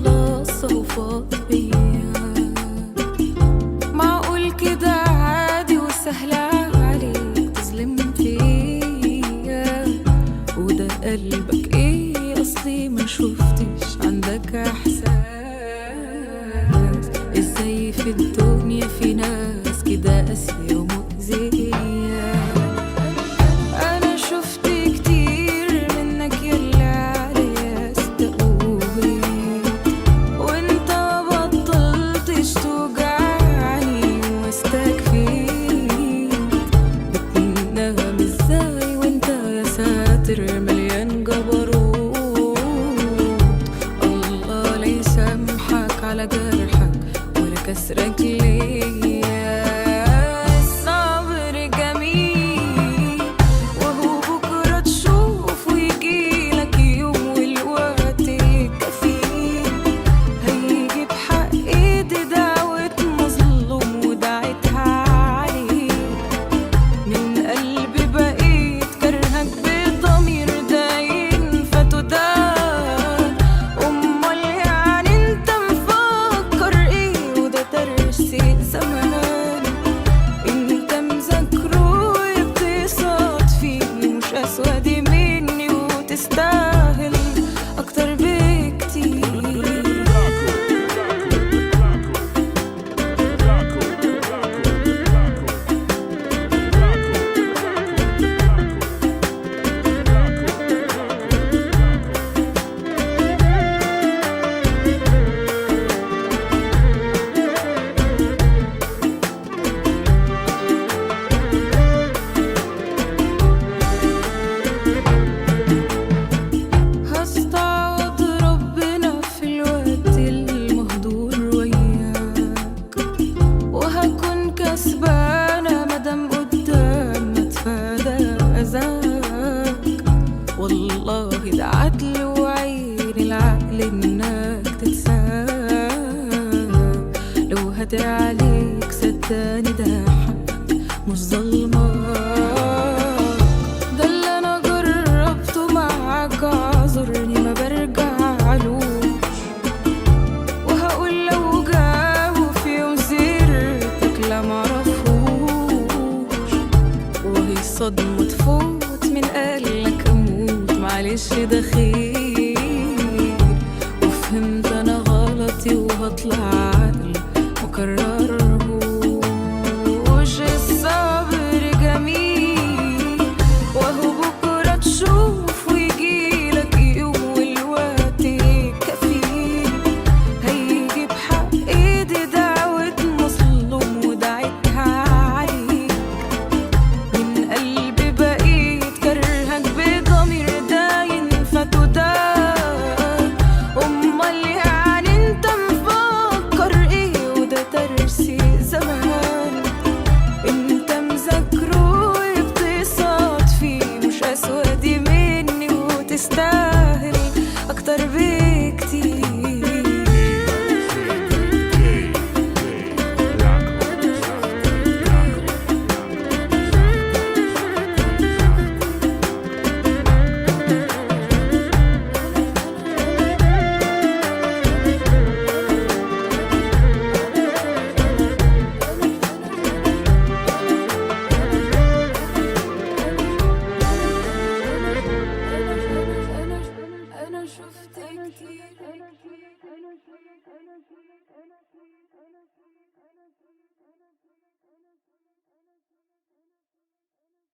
خلاص هو فاض بيا. معقول كده عادي وسهلة عليك تظلم فيا؟ وده قلبك ايه؟ اصلي ما شفتش عندك احساس. ازاي في الدنيا في ناس كده قاسية ومؤذية؟ انا شفت كتير منك يلي عليا استقوي، وانت ما بطلتش توجعني واستكفيت. بتنام ازاي وانت يا ساتر مليان جبروت؟ الله لا يسامحك على جرحك ولا كسرك ليا. الصبر جميل وهو بكرة تشوف ويجيلك يوم والوقت كفيل. هيجي بحق ايدي دعوة مظلوم ودعيتها عليك. من قلبي بقيت كرهك بضمير داين فتدار. امال يعني انت مفكر ايه؟ وده ترسي زمان انت مذاكره وبتصاد فيه. مش اسود مني وتستاهل اكتر بكتير. هستعوض ربنا في الوقت المهدور وياك، وهكون كسبانة مادام قدام اتفادى أذاك. والله ده عدل وعين العقل انك تتساب. لو هدي عليك صدقني ده حق مش ظلمك. ده اللي انا جربته معاك اعذرني ما برجعلوش. وهقول لو جاوا في يوم سيرتك لا معرفوش. وهي صدمة تفوت من قالك اموت معلش ده خير. وفهمت انا غلطي وهطلع عقل مكررهوش. الصبر جميل وهو بكرة تشوف ويجيلك يوم والوقت كفيل. هيجي بحق ايدي دعوة مظلوم ودعيتها عليك. من قلبي بقيت كرهك بضمير داين فتدار. امال يعني انت مفكر ايه؟ وده ترسي زمان انت مذاكره وبتصاد فيه. مش اسود مني وتستاهل اكتر بكتير. أنا شفت كتير.